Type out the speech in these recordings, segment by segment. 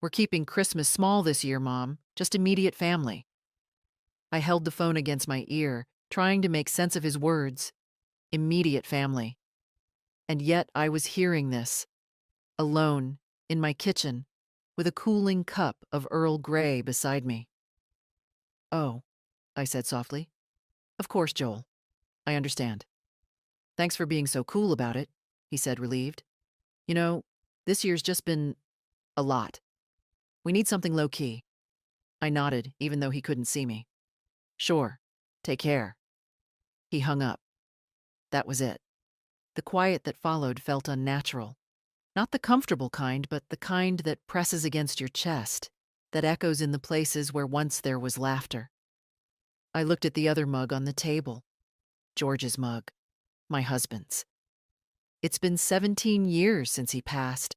We're keeping Christmas small this year, Mom, just immediate family. I held the phone against my ear, trying to make sense of his words. Immediate family. And yet I was hearing this, alone, in my kitchen, with a cooling cup of Earl Grey beside me. "Oh," I said softly. "Of course, Joel. I understand. Thanks for being so cool about it," he said, relieved. "You know, this year's just been a lot. We need something low-key." I nodded, even though he couldn't see me. "Sure. Take care." He hung up. That was it. The quiet that followed felt unnatural. Not the comfortable kind, but the kind that presses against your chest, that echoes in the places where once there was laughter. I looked at the other mug on the table. George's mug. My husband's. It's been 17 years since he passed,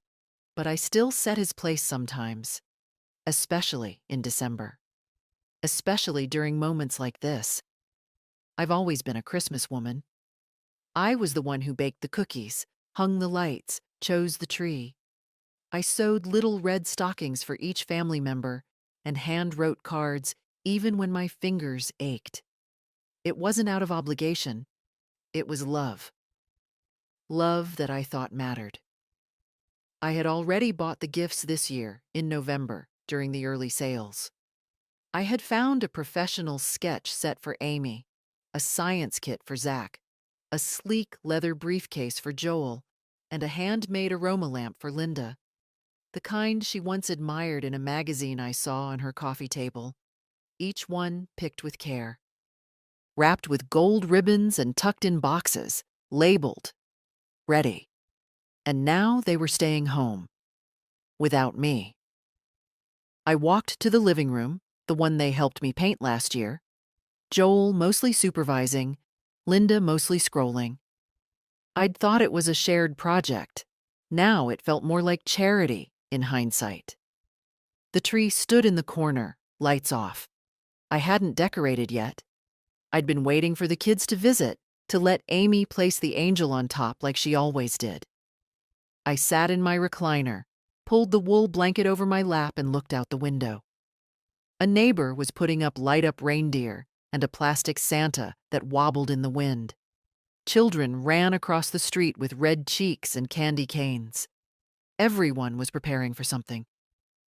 but I still set his place sometimes, especially in December. Especially during moments like this. I've always been a Christmas woman. I was the one who baked the cookies, hung the lights, chose the tree. I sewed little red stockings for each family member and hand-wrote cards even when my fingers ached. It wasn't out of obligation. It was love. Love that I thought mattered. I had already bought the gifts this year, in November, during the early sales. I had found a professional sketch set for Amy, a science kit for Zach, a sleek leather briefcase for Joel, and a handmade aroma lamp for Linda, the kind she once admired in a magazine I saw on her coffee table, each one picked with care. Wrapped with gold ribbons and tucked in boxes, labeled, ready. And now they were staying home. Without me. I walked to the living room, the one they helped me paint last year, Joel mostly supervising, Linda mostly scrolling. I'd thought it was a shared project. Now it felt more like charity, in hindsight. The tree stood in the corner, lights off. I hadn't decorated yet. I'd been waiting for the kids to visit, to let Amy place the angel on top like she always did. I sat in my recliner, pulled the wool blanket over my lap and looked out the window. A neighbor was putting up light-up reindeer and a plastic Santa that wobbled in the wind. Children ran across the street with red cheeks and candy canes. Everyone was preparing for something,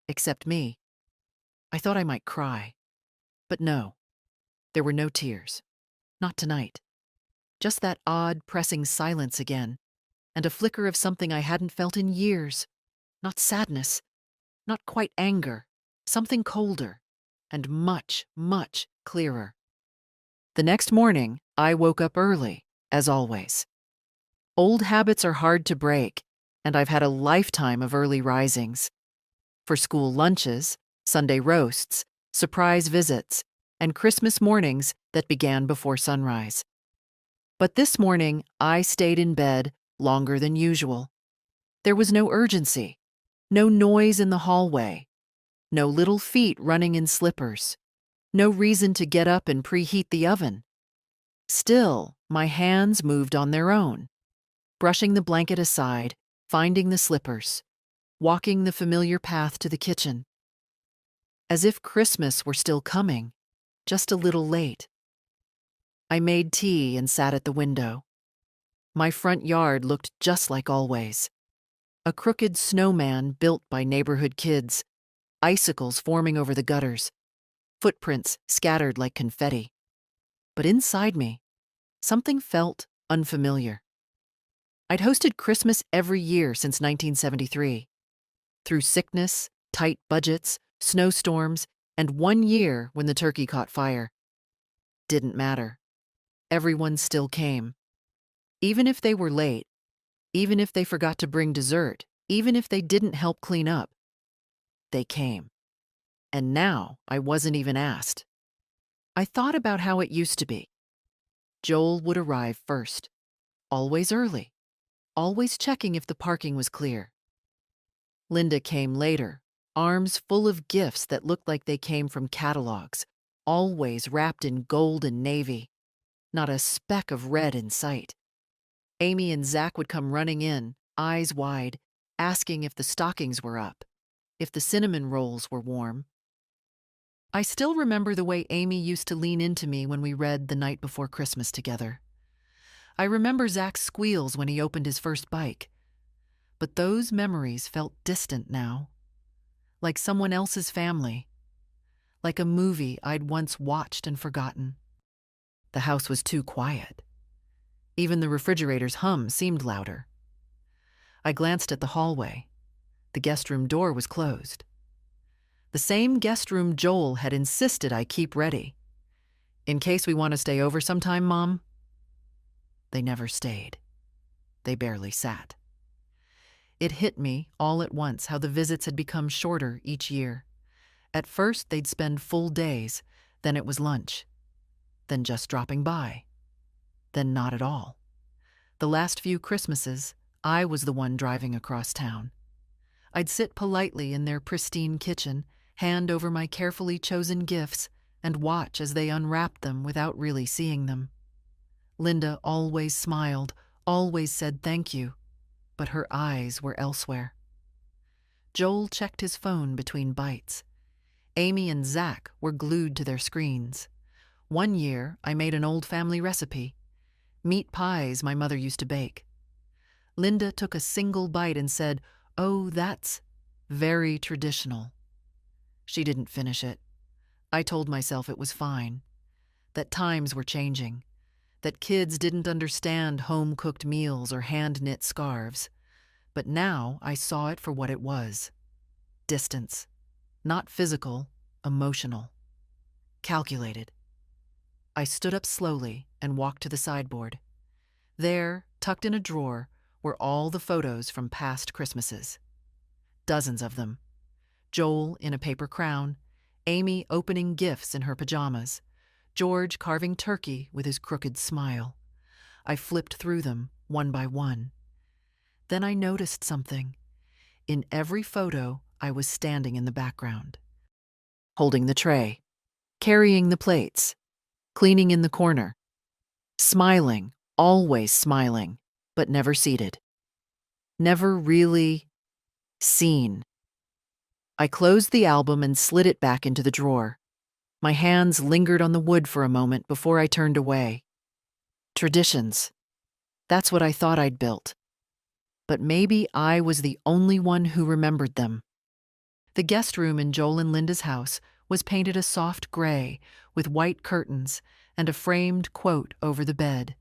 except me. I thought I might cry. But no, there were no tears. Not tonight. Just that odd, pressing silence again, and a flicker of something I hadn't felt in years. Not sadness, not quite anger, something colder, and much, much clearer. The next morning, I woke up early, as always. Old habits are hard to break, and I've had a lifetime of early risings. For school lunches, Sunday roasts, surprise visits, and Christmas mornings that began before sunrise. But this morning, I stayed in bed longer than usual. There was no urgency, no noise in the hallway, no little feet running in slippers, no reason to get up and preheat the oven. Still, my hands moved on their own, brushing the blanket aside, finding the slippers, walking the familiar path to the kitchen. As if Christmas were still coming, just a little late. I made tea and sat at the window. My front yard looked just like always. A crooked snowman built by neighborhood kids, icicles forming over the gutters, footprints scattered like confetti. But inside me, something felt unfamiliar. I'd hosted Christmas every year since 1973. Through sickness, tight budgets, snowstorms, and one year when the turkey caught fire. Didn't matter. Everyone still came. Even if they were late, even if they forgot to bring dessert, even if they didn't help clean up, they came. And now I wasn't even asked. I thought about how it used to be. Joel would arrive first, always early, always checking if the parking was clear. Linda came later, arms full of gifts that looked like they came from catalogs, always wrapped in gold and navy, not a speck of red in sight. Amy and Zach would come running in, eyes wide, asking if the stockings were up. if the cinnamon rolls were warm. I still remember the way Amy used to lean into me when we read The Night Before Christmas together. I remember Zach's squeals when he opened his first bike. But those memories felt distant now, like someone else's family, like a movie I'd once watched and forgotten. The house was too quiet. Even the refrigerator's hum seemed louder. I glanced at the hallway. The guest room door was closed. The same guest room Joel had insisted I keep ready. In case we want to stay over sometime, Mom. They never stayed. They barely sat. It hit me all at once how the visits had become shorter each year. At first, they'd spend full days, then it was lunch, then just dropping by, then not at all. The last few Christmases, I was the one driving across town. I'd sit politely in their pristine kitchen, hand over my carefully chosen gifts, and watch as they unwrapped them without really seeing them. Linda always smiled, always said thank you, but her eyes were elsewhere. Joel checked his phone between bites. Amy and Zach were glued to their screens. One year, I made an old family recipe, meat pies my mother used to bake. Linda took a single bite and said, "Oh, that's very traditional." She didn't finish it. I told myself it was fine, that times were changing, that kids didn't understand home-cooked meals or hand-knit scarves. But now I saw it for what it was. Distance. Not physical, emotional. Calculated. I stood up slowly and walked to the sideboard. There, tucked in a drawer, were all the photos from past Christmases. Dozens of them. Joel in a paper crown, Amy opening gifts in her pajamas, George carving turkey with his crooked smile. I flipped through them, one by one. Then I noticed something. In every photo, I was standing in the background, holding the tray, carrying the plates, cleaning in the corner, smiling, always smiling, but never seated. Never really seen. I closed the album and slid it back into the drawer. My hands lingered on the wood for a moment before I turned away. Traditions. That's what I thought I'd built. But maybe I was the only one who remembered them. The guest room in Joel and Linda's house was painted a soft gray with white curtains and a framed quote over the bed.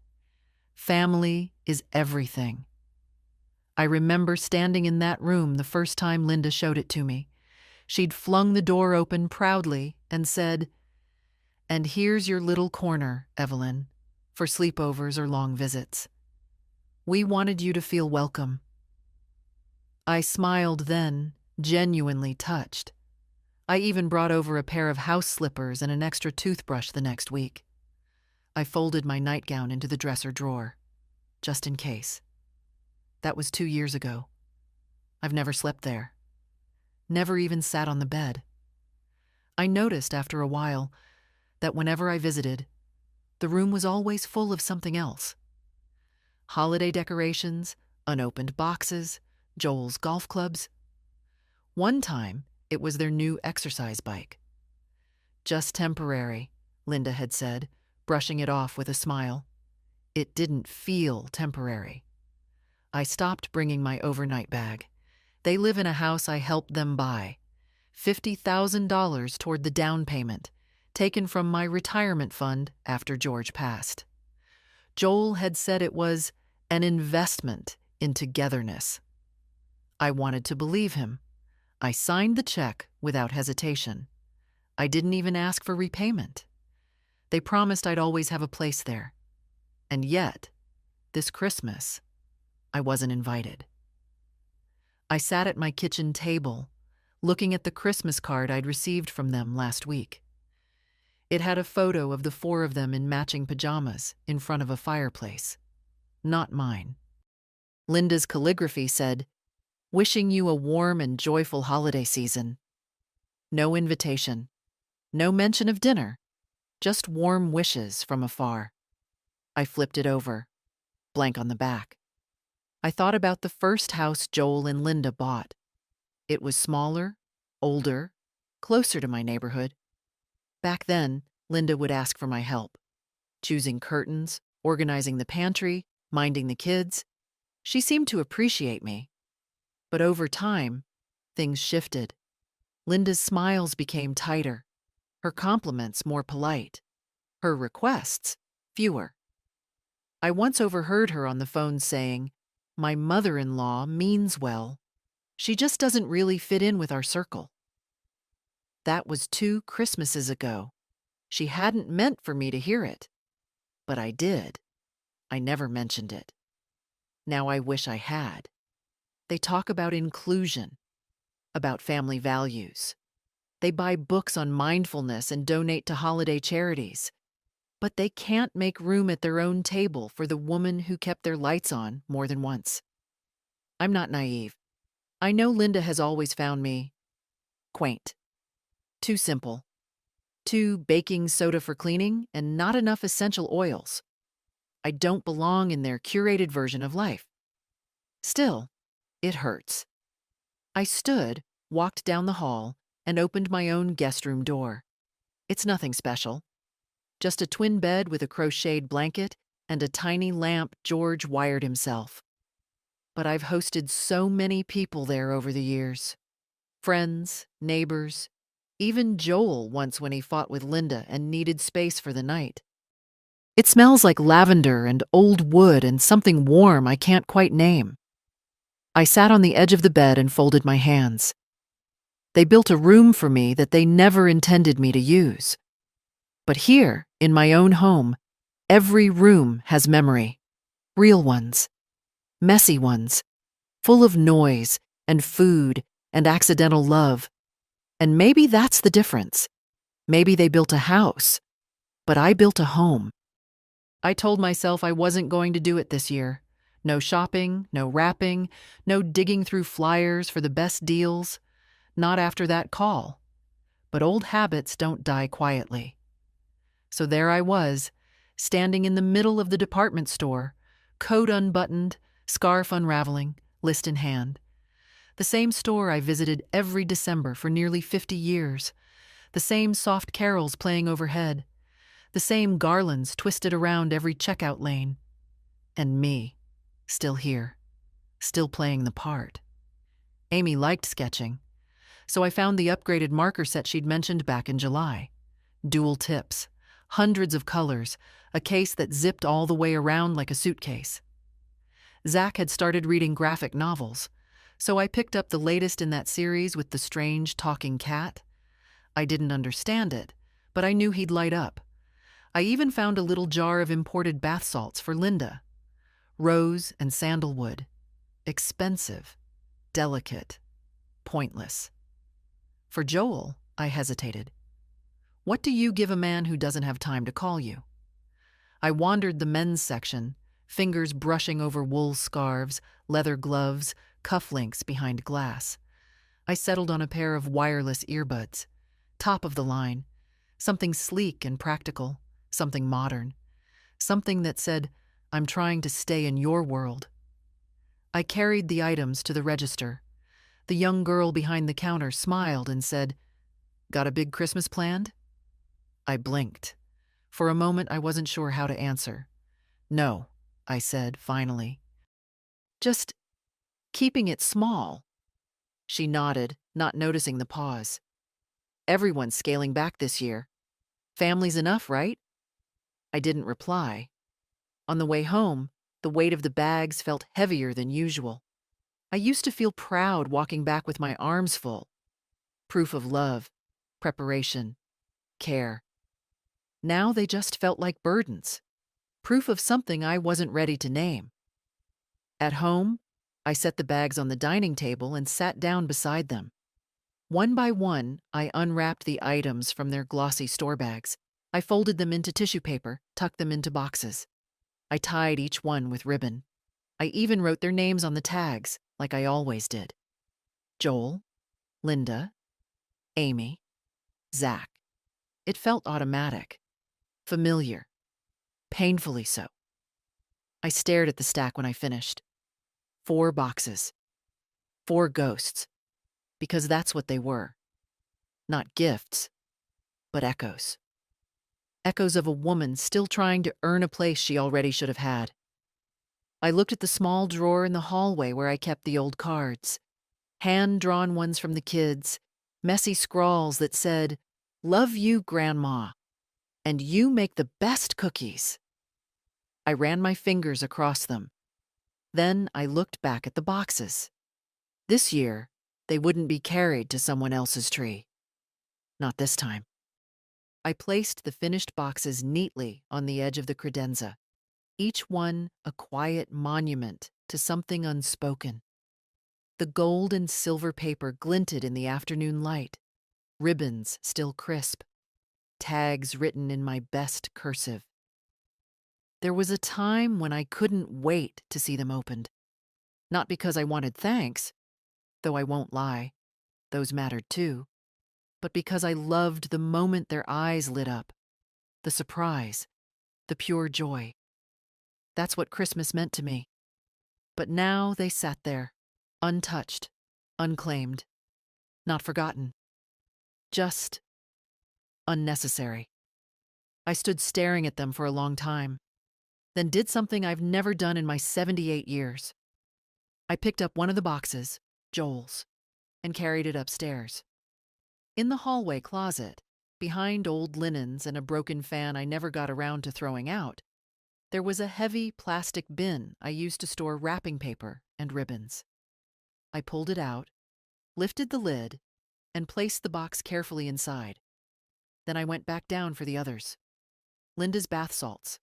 "Family is everything." I remember standing in that room the first time Linda showed it to me. She'd flung the door open proudly and said, "And here's your little corner, Evelyn, for sleepovers or long visits. We wanted you to feel welcome." I smiled then, genuinely touched. I even brought over a pair of house slippers and an extra toothbrush the next week. I folded my nightgown into the dresser drawer, just in case. That was 2 years ago. I've never slept there. Never even sat on the bed. I noticed after a while that whenever I visited, the room was always full of something else. Holiday decorations, unopened boxes, Joel's golf clubs. One time, it was their new exercise bike. "Just temporary," Linda had said, brushing it off with a smile. It didn't feel temporary. I stopped bringing my overnight bag. They live in a house I helped them buy. $50,000 toward the down payment, taken from my retirement fund after George passed. Joel had said it was an investment in togetherness. I wanted to believe him. I signed the check without hesitation. I didn't even ask for repayment. They promised I'd always have a place there. And yet, this Christmas, I wasn't invited. I sat at my kitchen table, looking at the Christmas card I'd received from them last week. It had a photo of the 4 of them in matching pajamas in front of a fireplace. Not mine. Linda's calligraphy said, "Wishing you a warm and joyful holiday season." No invitation. No mention of dinner. Just warm wishes from afar. I flipped it over. Blank on the back. I thought about the first house Joel and Linda bought. It was smaller, older, closer to my neighborhood. Back then, Linda would ask for my help, choosing curtains, organizing the pantry, minding the kids. She seemed to appreciate me. But over time, things shifted. Linda's smiles became tighter, her compliments more polite, her requests fewer. I once overheard her on the phone saying, "My mother-in-law means well. She just doesn't really fit in with our circle." That was 2 Christmases ago. She hadn't meant for me to hear it, but I did. I never mentioned it. Now I wish I had. They talk about inclusion, about family values. They buy books on mindfulness and donate to holiday charities. But they can't make room at their own table for the woman who kept their lights on more than once. I'm not naive. I know Linda has always found me quaint, too simple, too baking soda for cleaning, and not enough essential oils. I don't belong in their curated version of life. Still, it hurts. I stood, walked down the hall, and opened my own guest room door. It's nothing special. Just a twin bed with a crocheted blanket and a tiny lamp George wired himself. But I've hosted so many people there over the years. Friends, neighbors, even Joel once when he fought with Linda and needed space for the night. It smells like lavender and old wood and something warm I can't quite name. I sat on the edge of the bed and folded my hands. They built a room for me that they never intended me to use. But here, in my own home, every room has memory. Real ones. Messy ones. Full of noise and food and accidental love. And maybe that's the difference. Maybe they built a house, but I built a home. I told myself I wasn't going to do it this year. No shopping, no wrapping, no digging through flyers for the best deals. Not after that call. But old habits don't die quietly. So there I was, standing in the middle of the department store, coat unbuttoned, scarf unraveling, list in hand. The same store I visited every December for nearly 50 years. The same soft carols playing overhead. The same garlands twisted around every checkout lane. And me, still here, still playing the part. Amy liked sketching, so I found the upgraded marker set she'd mentioned back in July. Dual tips, hundreds of colors, a case that zipped all the way around like a suitcase. Zach had started reading graphic novels, so I picked up the latest in that series with the strange talking cat. I didn't understand it, but I knew he'd light up. I even found a little jar of imported bath salts for Linda. Rose and sandalwood. Expensive. Delicate. Pointless. For Joel, I hesitated. What do you give a man who doesn't have time to call you? I wandered the men's section, fingers brushing over wool scarves, leather gloves, cufflinks behind glass. I settled on a pair of wireless earbuds. Top of the line. Something sleek and practical. Something modern. Something that said, "I'm trying to stay in your world." I carried the items to the register. The young girl behind the counter smiled and said, "Got a big Christmas planned?" I blinked. For a moment, I wasn't sure how to answer. "No," I said, finally. "Just keeping it small." She nodded, not noticing the pause. "Everyone's scaling back this year. Family's enough, right?" I didn't reply. On the way home, the weight of the bags felt heavier than usual. I used to feel proud walking back with my arms full. Proof of love, preparation, care. Now they just felt like burdens. Proof of something I wasn't ready to name. At home, I set the bags on the dining table and sat down beside them. One by one, I unwrapped the items from their glossy store bags. I folded them into tissue paper, tucked them into boxes. I tied each one with ribbon. I even wrote their names on the tags, like I always did. Joel, Linda, Amy, Zach. It felt automatic, familiar, painfully so. I stared at the stack when I finished. 4 boxes. 4 ghosts. Because that's what they were. Not gifts, but echoes. Echoes of a woman still trying to earn a place she already should have had. I looked at the small drawer in the hallway where I kept the old cards. Hand-drawn ones from the kids, messy scrawls that said, "Love you, Grandma," and "You make the best cookies." I ran my fingers across them. Then I looked back at the boxes. This year, they wouldn't be carried to someone else's tree. Not this time. I placed the finished boxes neatly on the edge of the credenza, each one a quiet monument to something unspoken. The gold and silver paper glinted in the afternoon light, ribbons still crisp, tags written in my best cursive. There was a time when I couldn't wait to see them opened. Not because I wanted thanks, though I won't lie, those mattered too, but because I loved the moment their eyes lit up, the surprise, the pure joy. That's what Christmas meant to me. But now they sat there, untouched, unclaimed, not forgotten, just unnecessary. I stood staring at them for a long time, then did something I've never done in my 78 years. I picked up one of the boxes, Joel's, and carried it upstairs. In the hallway closet, behind old linens and a broken fan I never got around to throwing out, there was a heavy plastic bin I used to store wrapping paper and ribbons. I pulled it out, lifted the lid, and placed the box carefully inside. Then I went back down for the others. Linda's bath salts,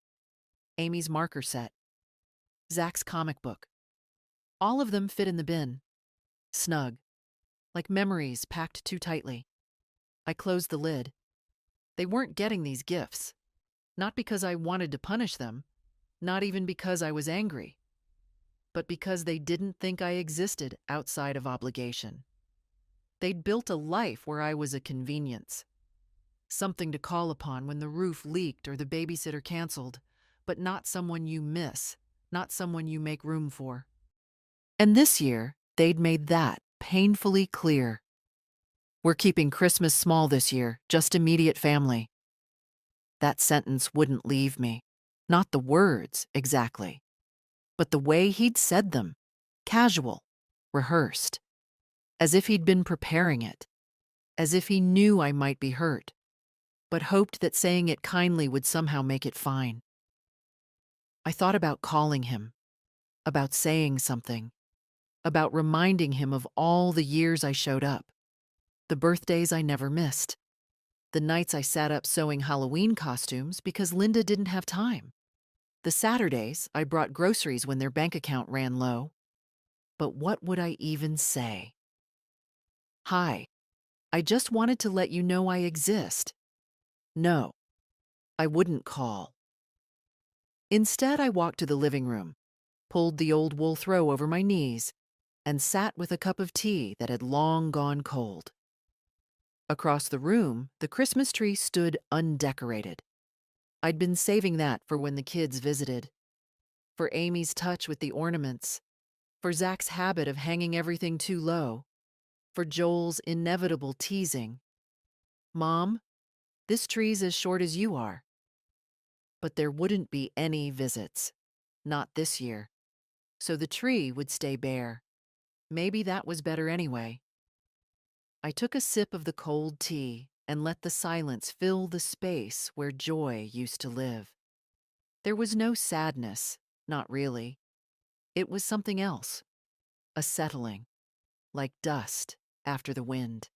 Amy's marker set, Zach's comic book. All of them fit in the bin, snug, like memories packed too tightly. I closed the lid. They weren't getting these gifts, not because I wanted to punish them, not even because I was angry, but because they didn't think I existed outside of obligation. They'd built a life where I was a convenience, something to call upon when the roof leaked or the babysitter canceled, but not someone you miss, not someone you make room for. And this year, they'd made that painfully clear. We're keeping Christmas small this year, just immediate family. That sentence wouldn't leave me. Not the words, exactly, but the way he'd said them, casual, rehearsed, as if he'd been preparing it, as if he knew I might be hurt, but hoped that saying it kindly would somehow make it fine. I thought about calling him, about saying something, about reminding him of all the years I showed up, the birthdays I never missed, the nights I sat up sewing Halloween costumes because Linda didn't have time, the Saturdays I brought groceries when their bank account ran low. But what would I even say? Hi, I just wanted to let you know I exist. No, I wouldn't call. Instead, I walked to the living room, pulled the old wool throw over my knees, and sat with a cup of tea that had long gone cold. Across the room, the Christmas tree stood undecorated. I'd been saving that for when the kids visited, for Amy's touch with the ornaments, for Zach's habit of hanging everything too low, for Joel's inevitable teasing. "Mom, this tree's as short as you are." But there wouldn't be any visits, not this year, so the tree would stay bare. Maybe that was better anyway. I took a sip of the cold tea and let the silence fill the space where joy used to live. There was no sadness, not really. It was something else, a settling, like dust after the wind.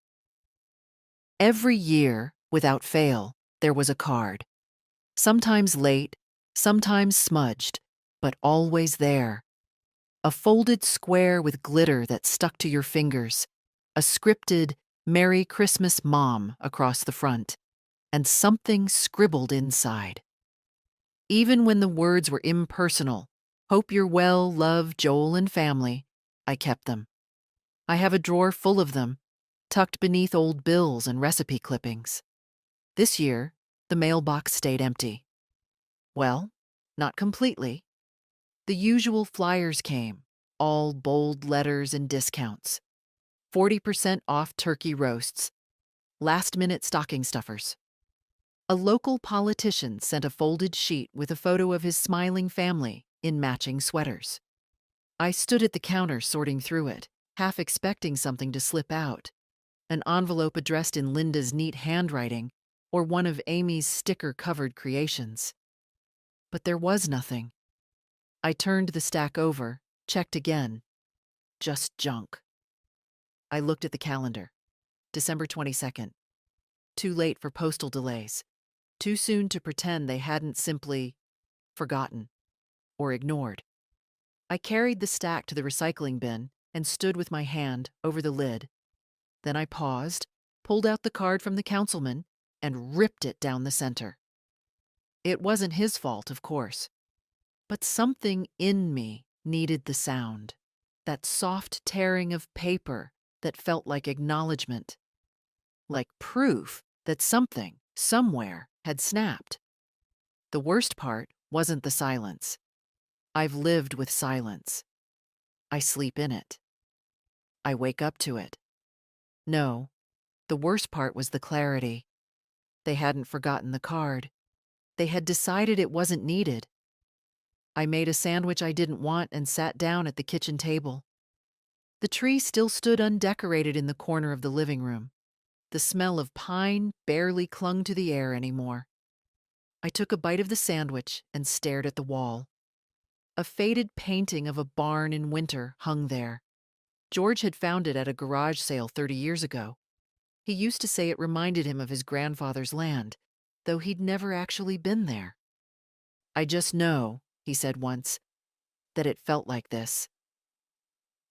Every year, without fail, there was a card. Sometimes late, sometimes smudged, but always there. A folded square with glitter that stuck to your fingers, a scripted "Merry Christmas, Mom" across the front, and something scribbled inside. Even when the words were impersonal, "Hope you're well, love, Joel and family," I kept them. I have a drawer full of them, tucked beneath old bills and recipe clippings. This year, the mailbox stayed empty. Well, not completely. The usual flyers came, all bold letters and discounts. 40% off turkey roasts, last-minute stocking stuffers. A local politician sent a folded sheet with a photo of his smiling family in matching sweaters. I stood at the counter sorting through it, half expecting something to slip out. An envelope addressed in Linda's neat handwriting or one of Amy's sticker-covered creations. But there was nothing. I turned the stack over, checked again. Just junk. I looked at the calendar. December 22nd. Too late for postal delays. Too soon to pretend they hadn't simply forgotten or ignored. I carried the stack to the recycling bin and stood with my hand over the lid. Then I paused, pulled out the card from the councilman, and ripped it down the center. It wasn't his fault, of course, but something in me needed the sound, that soft tearing of paper that felt like acknowledgement, like proof that something, somewhere, had snapped. The worst part wasn't the silence. I've lived with silence. I sleep in it. I wake up to it. No, the worst part was the clarity. They hadn't forgotten the card. They had decided it wasn't needed. I made a sandwich I didn't want and sat down at the kitchen table. The tree still stood undecorated in the corner of the living room. The smell of pine barely clung to the air anymore. I took a bite of the sandwich and stared at the wall. A faded painting of a barn in winter hung there. George had found it at a garage sale 30 years ago. He used to say it reminded him of his grandfather's land, though he'd never actually been there. "I just know," he said once, "that it felt like this."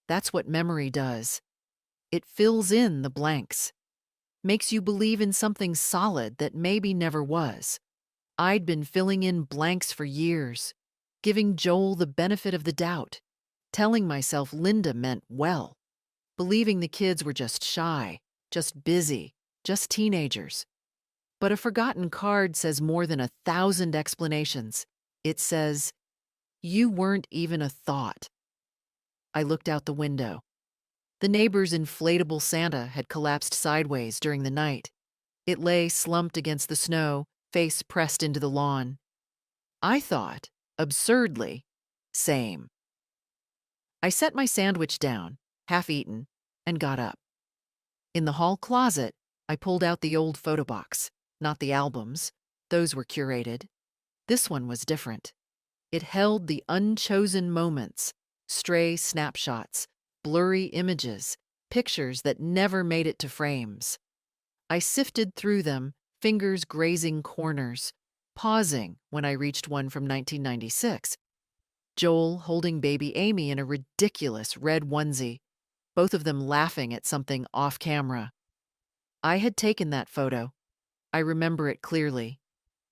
That's what memory does. It fills in the blanks, makes you believe in something solid that maybe never was. I'd been filling in blanks for years, giving Joel the benefit of the doubt, telling myself Linda meant well, believing the kids were just shy, just busy, just teenagers. But a forgotten card says more than 1,000 explanations. It says, "You weren't even a thought." I looked out the window. The neighbor's inflatable Santa had collapsed sideways during the night. It lay slumped against the snow, face pressed into the lawn. I thought, absurdly, same. I set my sandwich down, half eaten, and got up. In the hall closet, I pulled out the old photo box, not the albums. Those were curated. This one was different. It held the unchosen moments, stray snapshots, blurry images, pictures that never made it to frames. I sifted through them, fingers grazing corners, pausing when I reached one from 1996. Joel holding baby Amy in a ridiculous red onesie, both of them laughing at something off camera. I had taken that photo. I remember it clearly.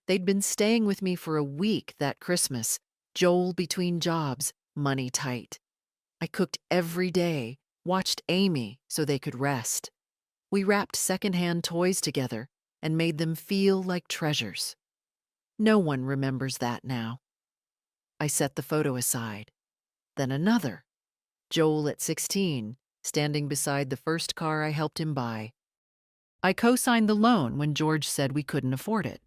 They'd been staying with me for a week that Christmas, Joel between jobs, money tight. I cooked every day, watched Amy so they could rest. We wrapped secondhand toys together and made them feel like treasures. No one remembers that now. I set the photo aside. Then another. Joel at 16, standing beside the first car I helped him buy. I co-signed the loan when George said we couldn't afford it.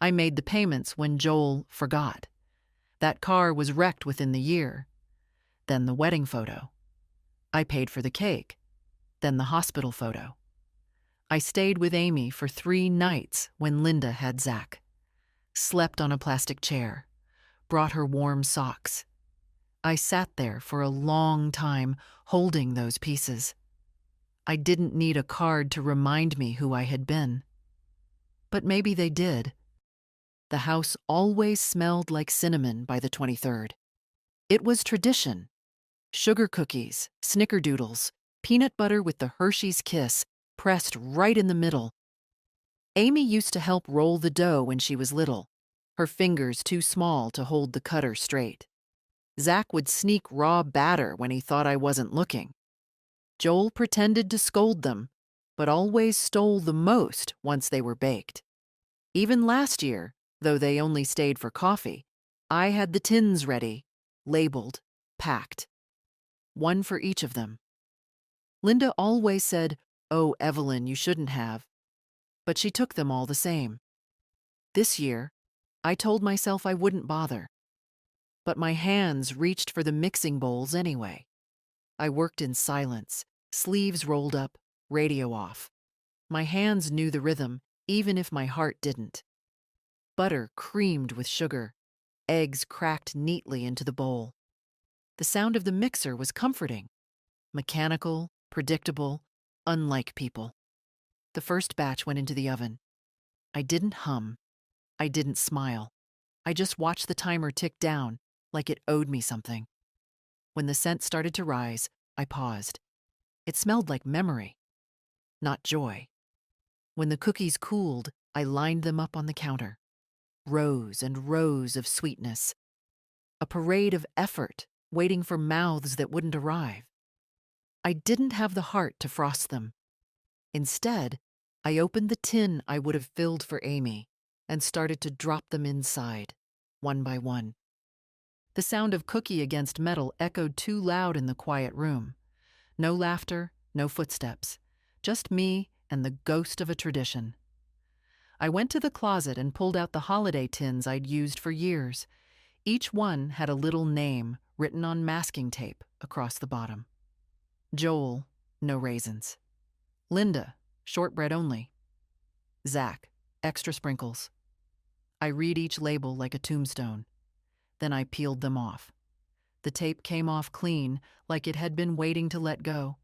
I made the payments when Joel forgot. That car was wrecked within the year. Then the wedding photo. I paid for the cake. Then the hospital photo. I stayed with Amy for 3 nights when Linda had Zach. Slept on a plastic chair. Brought her warm socks. I sat there for a long time, holding those pieces. I didn't need a card to remind me who I had been. But maybe they did. The house always smelled like cinnamon by the 23rd. It was tradition. Sugar cookies, snickerdoodles, peanut butter with the Hershey's Kiss pressed right in the middle. Amy used to help roll the dough when she was little, her fingers too small to hold the cutter straight. Zach would sneak raw batter when he thought I wasn't looking. Joel pretended to scold them, but always stole the most once they were baked. Even last year, though they only stayed for coffee, I had the tins ready, labeled, packed. One for each of them. Linda always said, "Oh, Evelyn, you shouldn't have," but she took them all the same. This year, I told myself I wouldn't bother. But my hands reached for the mixing bowls anyway. I worked in silence, sleeves rolled up, radio off. My hands knew the rhythm, even if my heart didn't. Butter creamed with sugar, eggs cracked neatly into the bowl. The sound of the mixer was comforting, mechanical, predictable, unlike people. The first batch went into the oven. I didn't hum. I didn't smile. I just watched the timer tick down, like it owed me something. When the scent started to rise, I paused. It smelled like memory, not joy. When the cookies cooled, I lined them up on the counter. Rows and rows of sweetness. A parade of effort, waiting for mouths that wouldn't arrive. I didn't have the heart to frost them. Instead, I opened the tin I would have filled for Amy and started to drop them inside, one by one. The sound of cookie against metal echoed too loud in the quiet room. No laughter, no footsteps, just me and the ghost of a tradition. I went to the closet and pulled out the holiday tins I'd used for years. Each one had a little name written on masking tape across the bottom. Joel, no raisins. Linda, shortbread only. Zach, extra sprinkles. I read each label like a tombstone. Then I peeled them off. The tape came off clean, like it had been waiting to let go.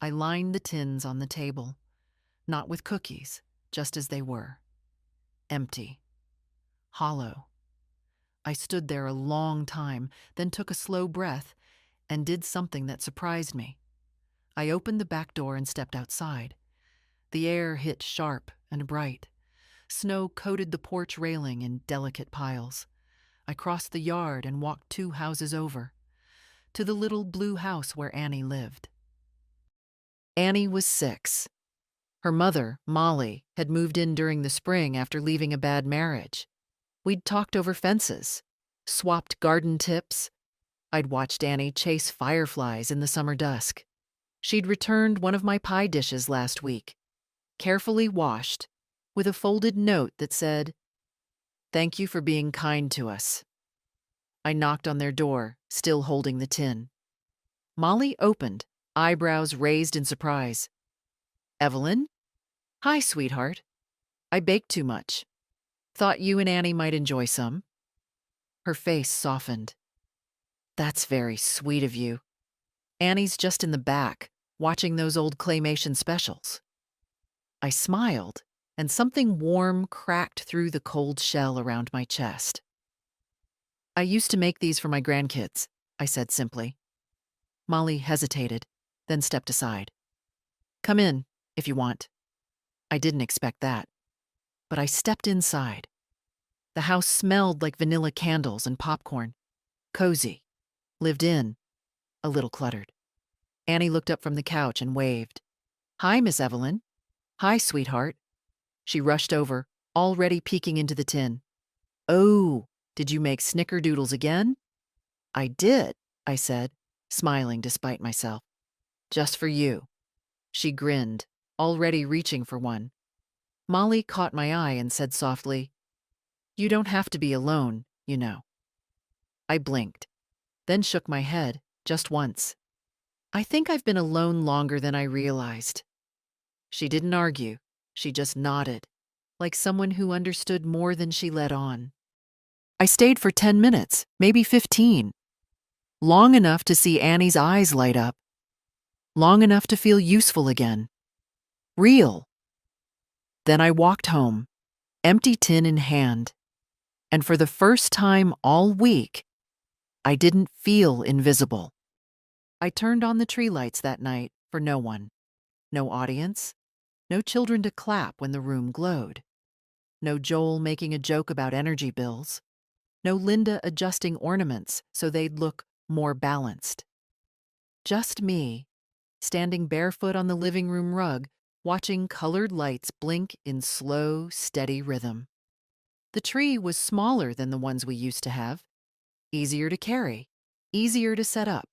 I lined the tins on the table, not with cookies, just as they were. Empty. Hollow. I stood there a long time, then took a slow breath and did something that surprised me. I opened the back door and stepped outside. The air hit sharp and bright. Snow coated the porch railing in delicate piles. I crossed the yard and walked 2 houses over, to the little blue house where Annie lived. Annie was 6. Her mother, Molly, had moved in during the spring after leaving a bad marriage. We'd talked over fences, swapped garden tips. I'd watched Annie chase fireflies in the summer dusk. She'd returned one of my pie dishes last week, carefully washed, with a folded note that said, "Thank you for being kind to us." I knocked on their door, still holding the tin. Molly opened, eyebrows raised in surprise. "Evelyn? Hi, sweetheart. I baked too much. Thought you and Annie might enjoy some." Her face softened. "That's very sweet of you. Annie's just in the back, watching those old claymation specials." I smiled, and something warm cracked through the cold shell around my chest. "I used to make these for my grandkids," I said simply. Molly hesitated, then stepped aside. "Come in, if you want." I didn't expect that, but I stepped inside. The house smelled like vanilla candles and popcorn. Cozy. Lived in. A little cluttered. Annie looked up from the couch and waved. "Hi, Miss Evelyn." "Hi, sweetheart." She rushed over, already peeking into the tin. "Oh, did you make snickerdoodles again?" "I did," I said, smiling despite myself. "Just for you." She grinned, already reaching for one. Molly caught my eye and said softly, "You don't have to be alone, you know." I blinked, then shook my head, just once. "I think I've been alone longer than I realized." She didn't argue. She just nodded, like someone who understood more than she let on. I stayed for 10 minutes, maybe 15. Long enough to see Annie's eyes light up. Long enough to feel useful again. Real. Then I walked home, empty tin in hand. And for the first time all week, I didn't feel invisible. I turned on the tree lights that night for no one. No audience. No children to clap when the room glowed. No Joel making a joke about energy bills. No Linda adjusting ornaments so they'd look more balanced. Just me, standing barefoot on the living room rug, watching colored lights blink in slow, steady rhythm. The tree was smaller than the ones we used to have. Easier to carry. Easier to set up.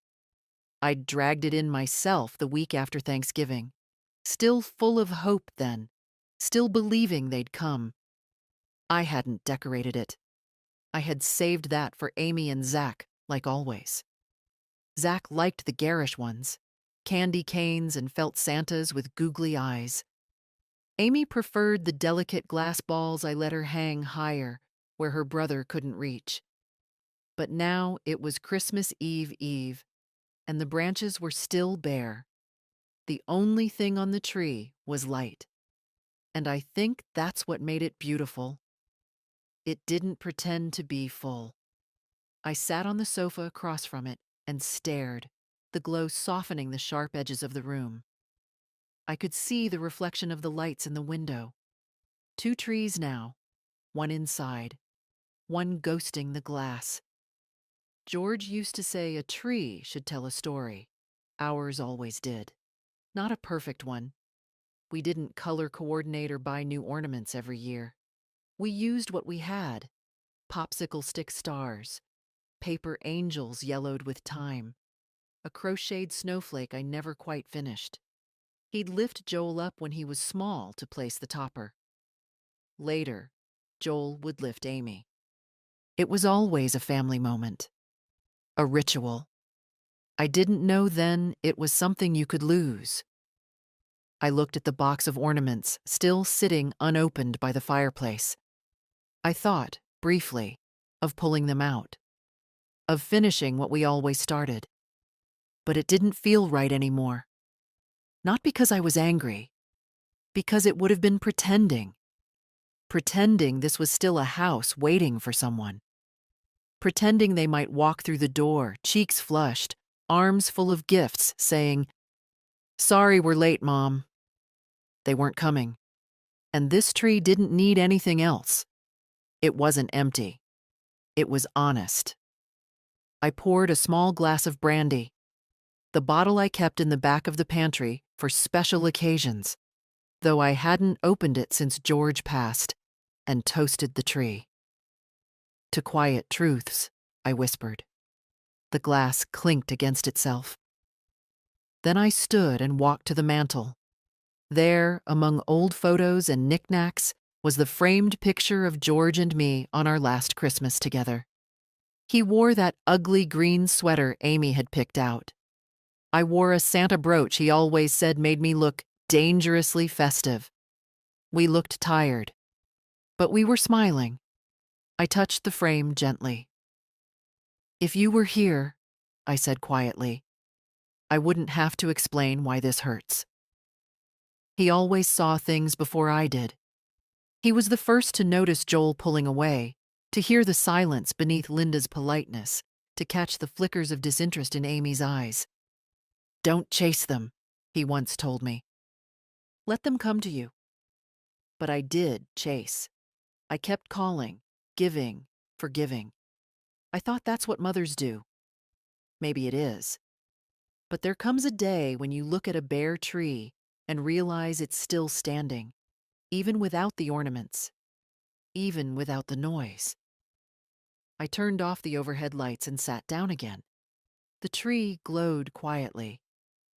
I'd dragged it in myself the week after Thanksgiving. Still full of hope then, still believing they'd come. I hadn't decorated it. I had saved that for Amy and Zach, like always. Zach liked the garish ones, candy canes and felt Santas with googly eyes. Amy preferred the delicate glass balls I let her hang higher, where her brother couldn't reach. But now it was Christmas Eve, and the branches were still bare. The only thing on the tree was light. And I think that's what made it beautiful. It didn't pretend to be full. I sat on the sofa across from it and stared, the glow softening the sharp edges of the room. I could see the reflection of the lights in the window. 2 trees now, one inside, one ghosting the glass. George used to say a tree should tell a story. Ours always did. Not a perfect one. We didn't color coordinate or buy new ornaments every year. We used what we had: popsicle stick stars, paper angels yellowed with time, a crocheted snowflake I never quite finished. He'd lift Joel up when he was small to place the topper. Later, Joel would lift Amy. It was always a family moment, a ritual. I didn't know then it was something you could lose. I looked at the box of ornaments still sitting unopened by the fireplace. I thought, briefly, of pulling them out, of finishing what we always started. But it didn't feel right anymore. Not because I was angry, because it would have been pretending. Pretending this was still a house waiting for someone. Pretending they might walk through the door, cheeks flushed, arms full of gifts, saying, "Sorry we're late, Mom." They weren't coming. And this tree didn't need anything else. It wasn't empty. It was honest. I poured a small glass of brandy, the bottle I kept in the back of the pantry for special occasions, though I hadn't opened it since George passed, and toasted the tree. "To quiet truths," I whispered. The glass clinked against itself. Then I stood and walked to the mantel. There, among old photos and knickknacks, was the framed picture of George and me on our last Christmas together. He wore that ugly green sweater Amy had picked out. I wore a Santa brooch he always said made me look dangerously festive. We looked tired, but we were smiling. I touched the frame gently. "If you were here," I said quietly, "I wouldn't have to explain why this hurts." He always saw things before I did. He was the first to notice Joel pulling away, to hear the silence beneath Linda's politeness, to catch the flickers of disinterest in Amy's eyes. "Don't chase them," he once told me. "Let them come to you." But I did chase. I kept calling, giving, forgiving. I thought that's what mothers do. Maybe it is. But there comes a day when you look at a bare tree and realize it's still standing, even without the ornaments, even without the noise. I turned off the overhead lights and sat down again. The tree glowed quietly,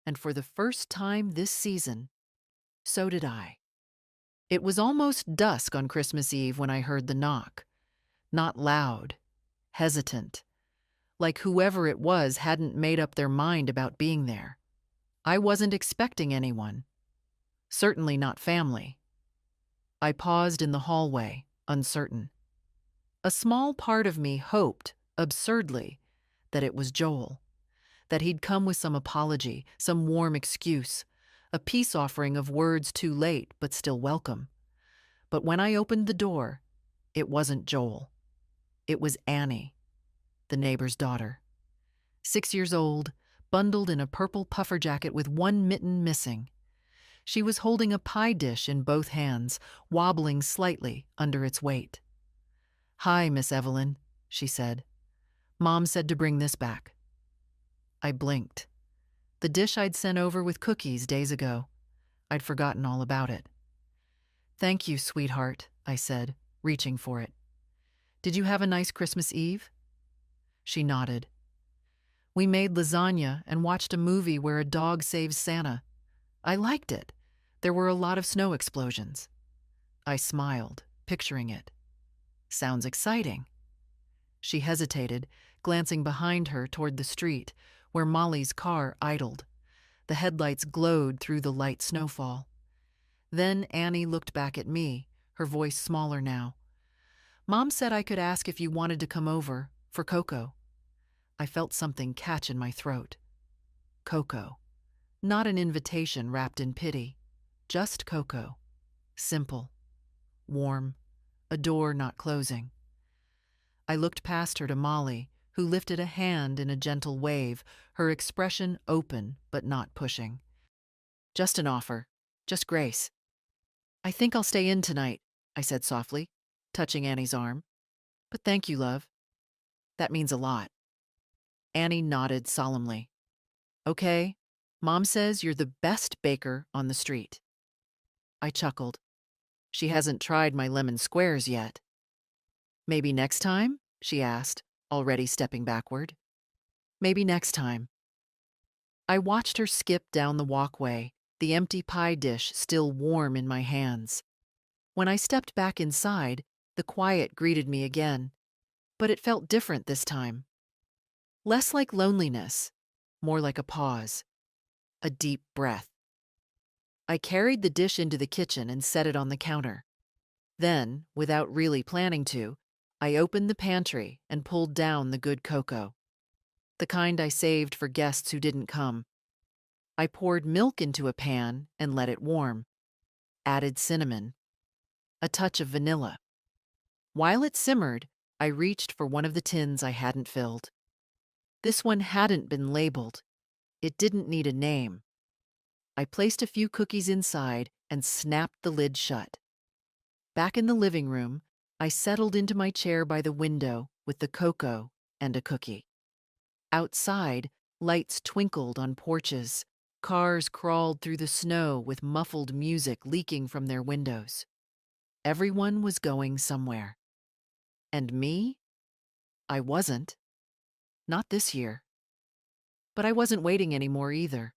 and for the first time this season, so did I. It was almost dusk on Christmas Eve when I heard the knock. Not loud, hesitant, like whoever it was hadn't made up their mind about being there. I wasn't expecting anyone. Certainly not family. I paused in the hallway, uncertain. A small part of me hoped, absurdly, that it was Joel, that he'd come with some apology, some warm excuse, a peace offering of words too late but still welcome. But when I opened the door, it wasn't Joel. It was Annie, the neighbor's daughter. 6 years old, bundled in a purple puffer jacket with one mitten missing. She was holding a pie dish in both hands, wobbling slightly under its weight. "Hi, Miss Evelyn," she said. "Mom said to bring this back." I blinked. The dish I'd sent over with cookies days ago. I'd forgotten all about it. "Thank you, sweetheart," I said, reaching for it. "Did you have a nice Christmas Eve?" She nodded. "We made lasagna and watched a movie where a dog saves Santa. I liked it. There were a lot of snow explosions." I smiled, picturing it. Sounds exciting. She hesitated, glancing behind her toward the street, where Molly's car idled. The headlights glowed through the light snowfall. Then Annie looked back at me, her voice smaller now. Mom said I could ask if you wanted to come over for cocoa. I felt something catch in my throat. Cocoa. Not an invitation wrapped in pity. Just cocoa. Simple. Warm. A door not closing. I looked past her to Molly, who lifted a hand in a gentle wave, her expression open but not pushing. Just an offer. Just grace. I think I'll stay in tonight, I said softly, touching Annie's arm. But thank you, love. That means a lot. Annie nodded solemnly. Okay, Mom says you're the best baker on the street. I chuckled. She hasn't tried my lemon squares yet. Maybe next time? She asked, already stepping backward. Maybe next time. I watched her skip down the walkway, the empty pie dish still warm in my hands. When I stepped back inside, the quiet greeted me again, but it felt different this time. Less like loneliness, more like a pause, a deep breath. I carried the dish into the kitchen and set it on the counter. Then, without really planning to, I opened the pantry and pulled down the good cocoa. The kind I saved for guests who didn't come. I poured milk into a pan and let it warm. Added cinnamon. A touch of vanilla. While it simmered, I reached for one of the tins I hadn't filled. This one hadn't been labeled. It didn't need a name. I placed a few cookies inside and snapped the lid shut. Back in the living room, I settled into my chair by the window with the cocoa and a cookie. Outside, lights twinkled on porches. Cars crawled through the snow with muffled music leaking from their windows. Everyone was going somewhere. And me? I wasn't. Not this year. But I wasn't waiting anymore either.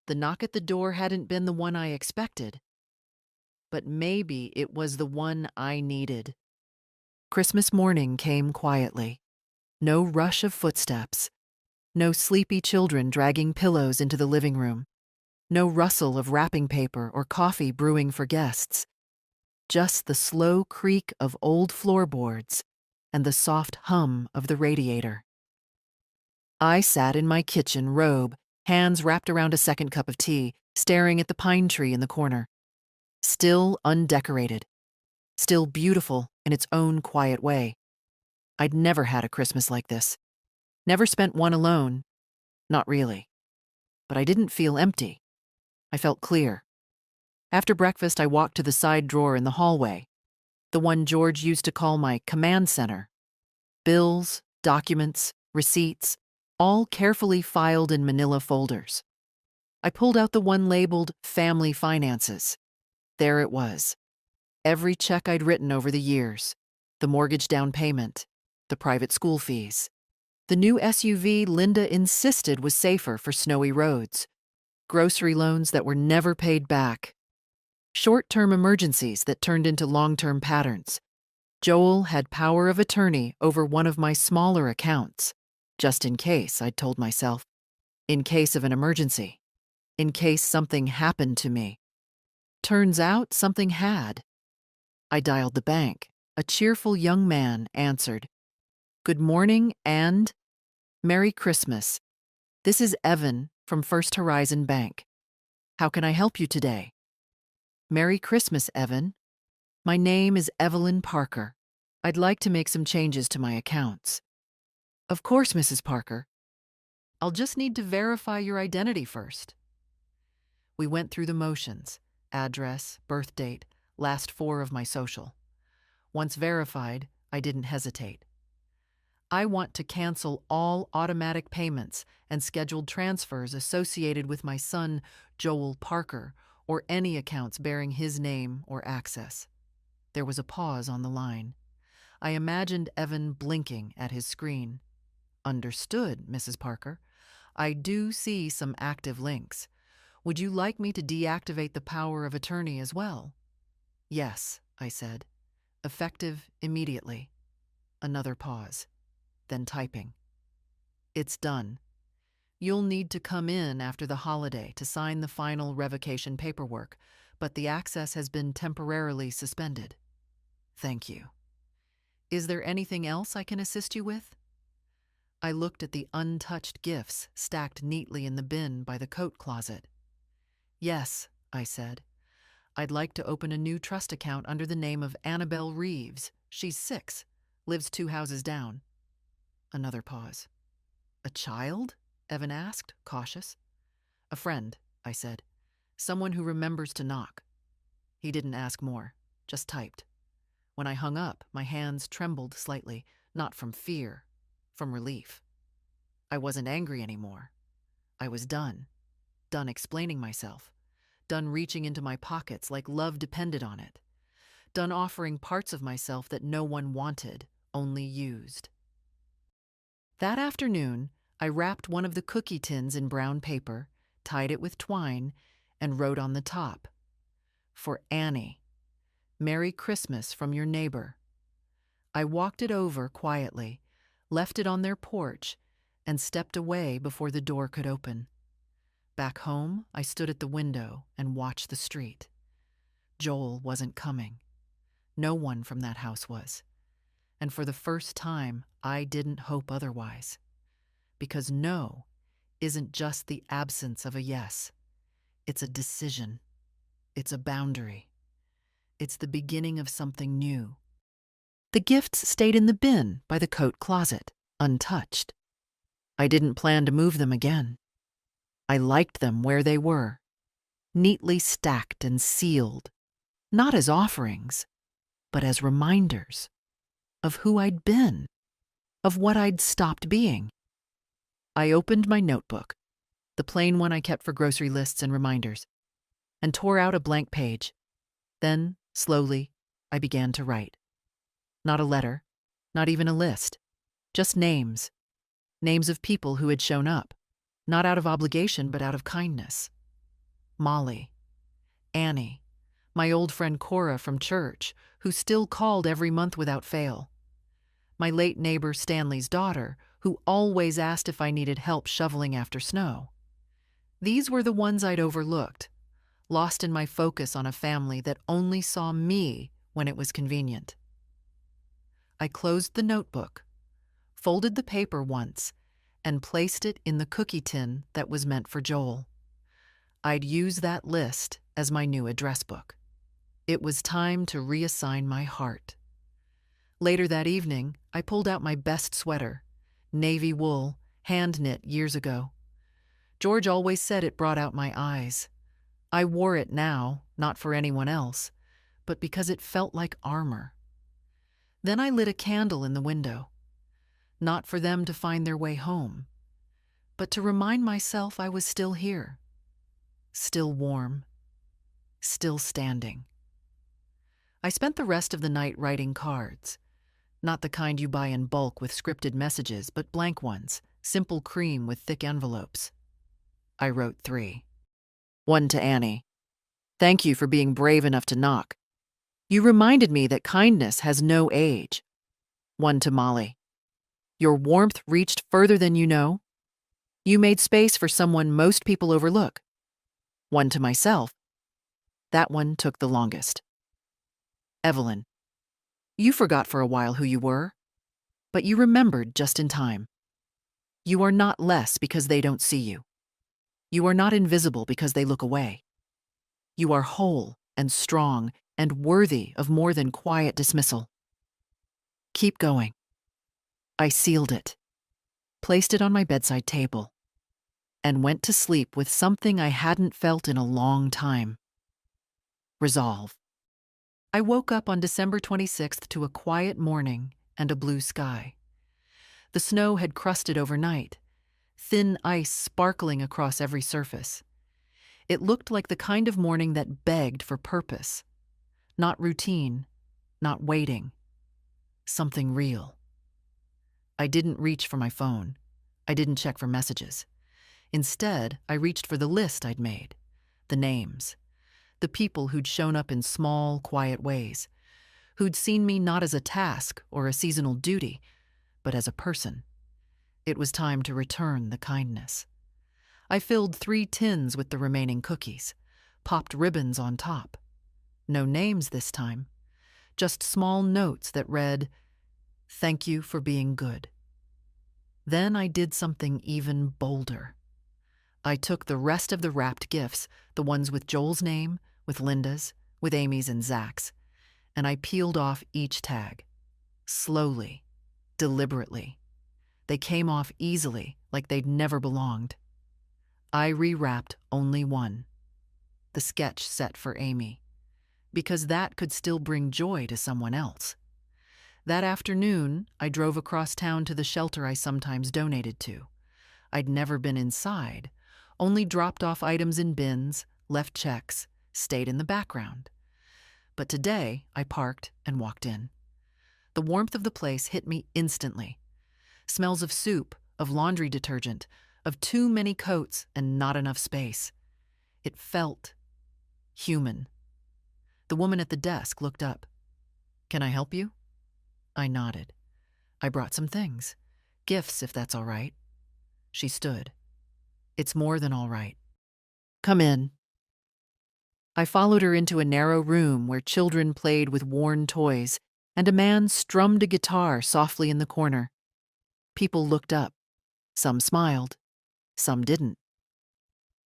The knock at the door hadn't been the one I expected. But maybe it was the one I needed. Christmas morning came quietly. No rush of footsteps. No sleepy children dragging pillows into the living room. No rustle of wrapping paper or coffee brewing for guests. Just the slow creak of old floorboards and the soft hum of the radiator. I sat in my kitchen robe, hands wrapped around a second cup of tea, staring at the pine tree in the corner. Still undecorated. Still beautiful in its own quiet way. I'd never had a Christmas like this. Never spent one alone. Not really. But I didn't feel empty. I felt clear. After breakfast, I walked to the side drawer in the hallway, the one George used to call my command center. Bills, documents, receipts, all carefully filed in manila folders. I pulled out the one labeled Family Finances. There it was. Every check I'd written over the years, the mortgage down payment, the private school fees, the new SUV Linda insisted was safer for snowy roads, grocery loans that were never paid back, short-term emergencies that turned into long-term patterns. Joel had power of attorney over one of my smaller accounts, just in case, I'd told myself. In case of an emergency. In case something happened to me. Turns out something had. I dialed the bank. A cheerful young man answered. Good morning and Merry Christmas. This is Evan from First Horizon Bank. How can I help you today? Merry Christmas, Evan. My name is Evelyn Parker. I'd like to make some changes to my accounts. Of course, Mrs. Parker. I'll just need to verify your identity first. We went through the motions, address, birth date, last four of my social. Once verified, I didn't hesitate. I want to cancel all automatic payments and scheduled transfers associated with my son, Joel Parker, or any accounts bearing his name or access. There was a pause on the line. I imagined Evan blinking at his screen. Understood, Mrs. Parker. I do see some active links. Would you like me to deactivate the power of attorney as well? Yes, I said. Effective immediately. Another pause. Then typing. It's done. You'll need to come in after the holiday to sign the final revocation paperwork, but the access has been temporarily suspended. Thank you. Is there anything else I can assist you with? I looked at the untouched gifts stacked neatly in the bin by the coat closet. Yes, I said. I'd like to open a new trust account under the name of Annabelle Reeves. She's 6, lives 2 houses down. Another pause. A child? Evan asked, cautious. A friend, I said. Someone who remembers to knock. He didn't ask more, just typed. When I hung up, my hands trembled slightly, not from fear, from relief. I wasn't angry anymore. I was done. Done explaining myself. Done reaching into my pockets like love depended on it. Done offering parts of myself that no one wanted, only used. That afternoon, I wrapped one of the cookie tins in brown paper, tied it with twine, and wrote on the top, "For Annie. Merry Christmas from your neighbor." I walked it over quietly, left it on their porch, and stepped away before the door could open. Back home, I stood at the window and watched the street. Joel wasn't coming. No one from that house was. And for the first time, I didn't hope otherwise. Because no isn't just the absence of a yes. It's a decision. It's a boundary. It's the beginning of something new. The gifts stayed in the bin by the coat closet, untouched. I didn't plan to move them again. I liked them where they were, neatly stacked and sealed, not as offerings, but as reminders of who I'd been, of what I'd stopped being. I opened my notebook, the plain one I kept for grocery lists and reminders, and tore out a blank page. Then, slowly, I began to write. Not a letter, not even a list, just names. Names of people who had shown up, not out of obligation but out of kindness. Molly, Annie, my old friend Cora from church, who still called every month without fail. My late neighbor Stanley's daughter, who always asked if I needed help shoveling after snow. These were the ones I'd overlooked, lost in my focus on a family that only saw me when it was convenient. I closed the notebook, folded the paper once, and placed it in the cookie tin that was meant for Joel. I'd use that list as my new address book. It was time to reassign my heart. Later that evening, I pulled out my best sweater, navy wool, hand-knit years ago. George always said it brought out my eyes. I wore it now, not for anyone else, but because it felt like armor. Then I lit a candle in the window, not for them to find their way home, but to remind myself I was still here, still warm, still standing. I spent the rest of the night writing cards, not the kind you buy in bulk with scripted messages, but blank ones, simple cream with thick envelopes. I wrote 3. 1 to Annie. Thank you for being brave enough to knock. You reminded me that kindness has no age. 1 to Molly. Your warmth reached further than you know. You made space for someone most people overlook. 1 to myself. That one took the longest. Evelyn. You forgot for a while who you were, but you remembered just in time. You are not less because they don't see you. You are not invisible because they look away. You are whole and strong and worthy of more than quiet dismissal. Keep going. I sealed it, placed it on my bedside table, and went to sleep with something I hadn't felt in a long time. Resolve. I woke up on December 26th to a quiet morning and a blue sky. The snow had crusted overnight, thin ice sparkling across every surface. It looked like the kind of morning that begged for purpose. Not routine, not waiting. Something real. I didn't reach for my phone. I didn't check for messages. Instead, I reached for the list I'd made, the names, the people who'd shown up in small, quiet ways, who'd seen me not as a task or a seasonal duty, but as a person. It was time to return the kindness. I filled 3 tins with the remaining cookies, popped ribbons on top. No names this time, just small notes that read, "Thank you for being good." Then I did something even bolder. I took the rest of the wrapped gifts, the ones with Joel's name, with Linda's, with Amy's and Zach's, and I peeled off each tag. Slowly, deliberately. They came off easily, like they'd never belonged. I rewrapped only one, the sketch set for Amy, because that could still bring joy to someone else. That afternoon, I drove across town to the shelter I sometimes donated to. I'd never been inside, only dropped off items in bins, left checks, stayed in the background. But today, I parked and walked in. The warmth of the place hit me instantly. Smells of soup, of laundry detergent, of too many coats and not enough space. It felt human. The woman at the desk looked up. "Can I help you?" I nodded. "I brought some things. Gifts, if that's all right." She stood. "It's more than all right. Come in." I followed her into a narrow room where children played with worn toys, and a man strummed a guitar softly in the corner. People looked up. Some smiled. Some didn't.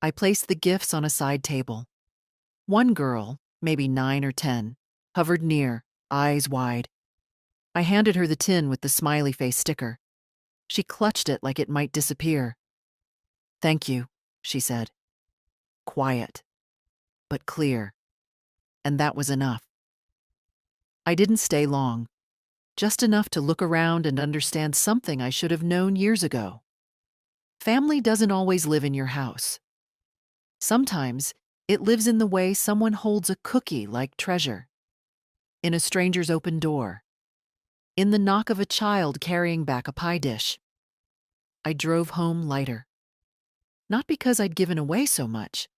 I placed the gifts on a side table. One girl, maybe 9 or 10, hovered near, eyes wide. I handed her the tin with the smiley face sticker. She clutched it like it might disappear. "Thank you," she said. Quiet, but clear. And that was enough. I didn't stay long, just enough to look around and understand something I should have known years ago. Family doesn't always live in your house. Sometimes it lives in the way someone holds a cookie like treasure, in a stranger's open door, in the knock of a child carrying back a pie dish. I drove home lighter. Not because I'd given away so much,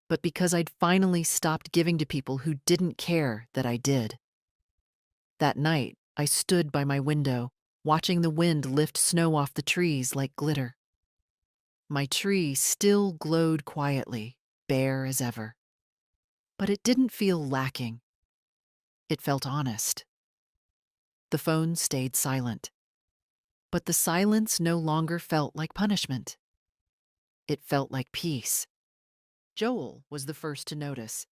but because I'd finally stopped giving to people who didn't care that I did. That night, I stood by my window, watching the wind lift snow off the trees like glitter. My tree still glowed quietly, bare as ever. But it didn't feel lacking. It felt honest. The phone stayed silent. But the silence no longer felt like punishment. It felt like peace. Joel was the first to notice.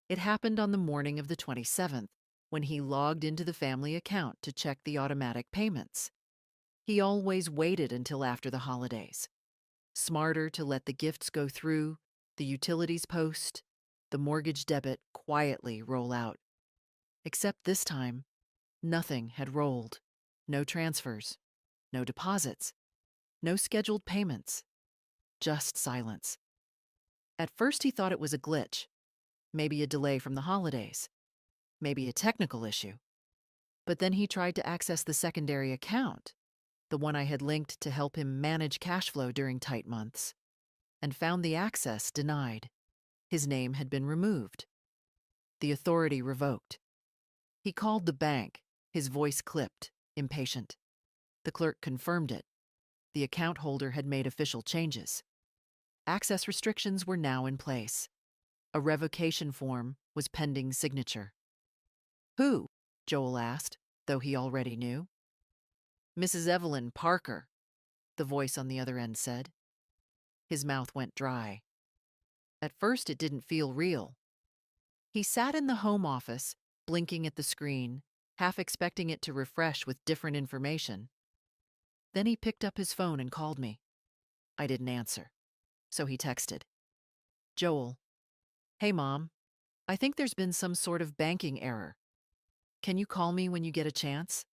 It happened on the morning of the 27th, when he logged into the family account to check the automatic payments. He always waited until after the holidays. Smarter to let the gifts go through, the utilities post, the mortgage debit quietly roll out. Except this time, nothing had rolled. No transfers, no deposits, no scheduled payments, just silence. At first he thought it was a glitch, maybe a delay from the holidays, maybe a technical issue. But then he tried to access the secondary account, the one I had linked to help him manage cash flow during tight months, and found the access denied. His name had been removed. The authority revoked. He called the bank, his voice clipped, impatient. The clerk confirmed it. The account holder had made official changes. Access restrictions were now in place. A revocation form was pending signature. "Who?" Joel asked, though he already knew. "Mrs. Evelyn Parker," the voice on the other end said. His mouth went dry. At first it didn't feel real. He sat in the home office, blinking at the screen, half expecting it to refresh with different information. Then he picked up his phone and called me. I didn't answer, so he texted. "Joel, hey Mom, I think there's been some sort of banking error. Can you call me when you get a chance?"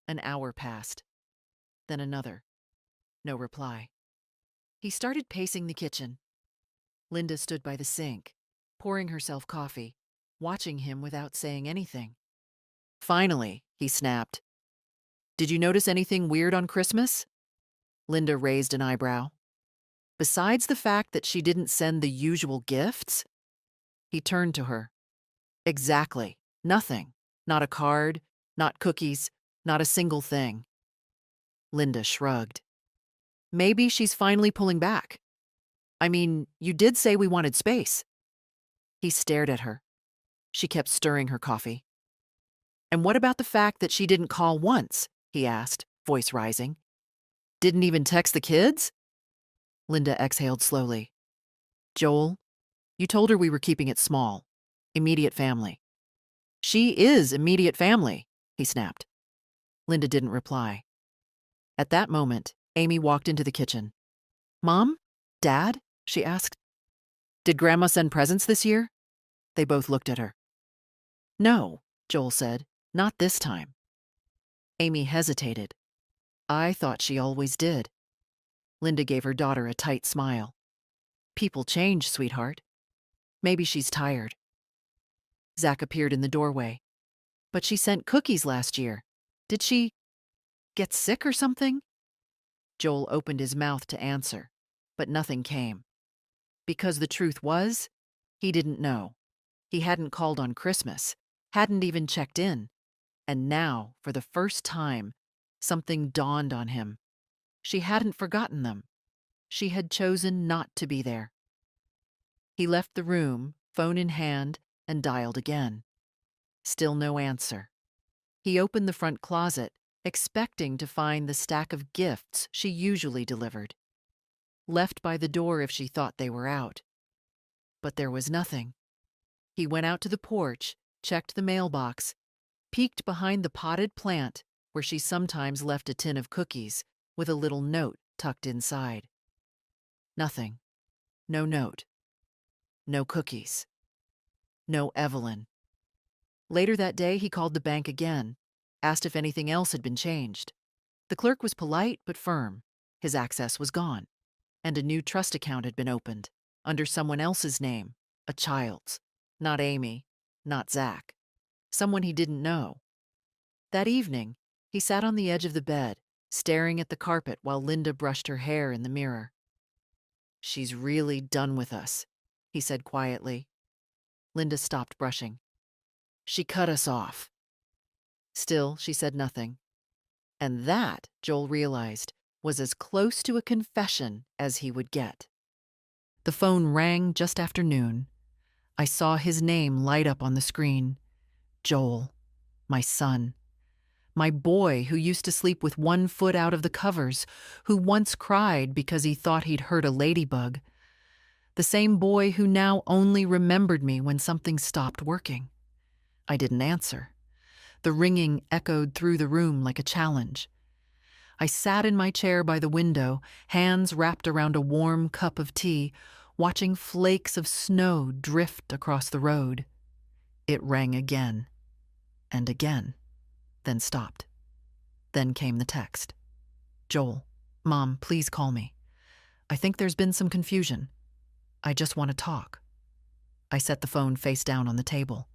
An hour passed. Then another. No reply. He started pacing the kitchen. Linda stood by the sink, pouring herself coffee, watching him without saying anything. "Finally," he snapped. "Did you notice anything weird on Christmas?" Linda raised an eyebrow. "Besides the fact that she didn't send the usual gifts?" He turned to her. Exactly. Nothing. Not a card, not cookies, not a single thing. Linda shrugged. Maybe she's finally pulling back. I mean, you did say we wanted space. He stared at her. She kept stirring her coffee. And what about the fact that she didn't call once? He asked, voice rising. Didn't even text the kids? Linda exhaled slowly. Joel, you told her we were keeping it small. Immediate family. She is immediate family, he snapped. Linda didn't reply. At that moment, Amy walked into the kitchen. Mom? Dad? She asked. Did Grandma send presents this year? They both looked at her. No, Joel said. Not this time. Amy hesitated. I thought she always did. Linda gave her daughter a tight smile. People change, sweetheart. Maybe she's tired. Zach appeared in the doorway. But she sent cookies last year. Did she get sick or something? Joel opened his mouth to answer, but nothing came. Because the truth was, he didn't know. He hadn't called on Christmas, hadn't even checked in. And now, for the first time, something dawned on him. She hadn't forgotten them. She had chosen not to be there. He left the room, phone in hand, and dialed again. Still no answer. He opened the front closet, expecting to find the stack of gifts she usually delivered. Left by the door if she thought they were out. But there was nothing. He went out to the porch, checked the mailbox, peeked behind the potted plant where she sometimes left a tin of cookies with a little note tucked inside. Nothing. No note. No cookies. No Evelyn. Later that day, he called the bank again, asked if anything else had been changed. The clerk was polite but firm. His access was gone, and a new trust account had been opened, under someone else's name, a child's. Not Amy, not Zach. Someone he didn't know. That evening, he sat on the edge of the bed, staring at the carpet while Linda brushed her hair in the mirror. She's really done with us, he said quietly. Linda stopped brushing. She cut us off. Still, she said nothing. And that, Joel realized, was as close to a confession as he would get. The phone rang just after noon. I saw his name light up on the screen. Joel, my son. My boy who used to sleep with one foot out of the covers, who once cried because he thought he'd hurt a ladybug. The same boy who now only remembered me when something stopped working. I didn't answer. The ringing echoed through the room like a challenge. I sat in my chair by the window, hands wrapped around a warm cup of tea, watching flakes of snow drift across the road. It rang again, and again, then stopped. Then came the text. Joel, Mom, please call me. I think there's been some confusion. I just want to talk. I set the phone face down on the table.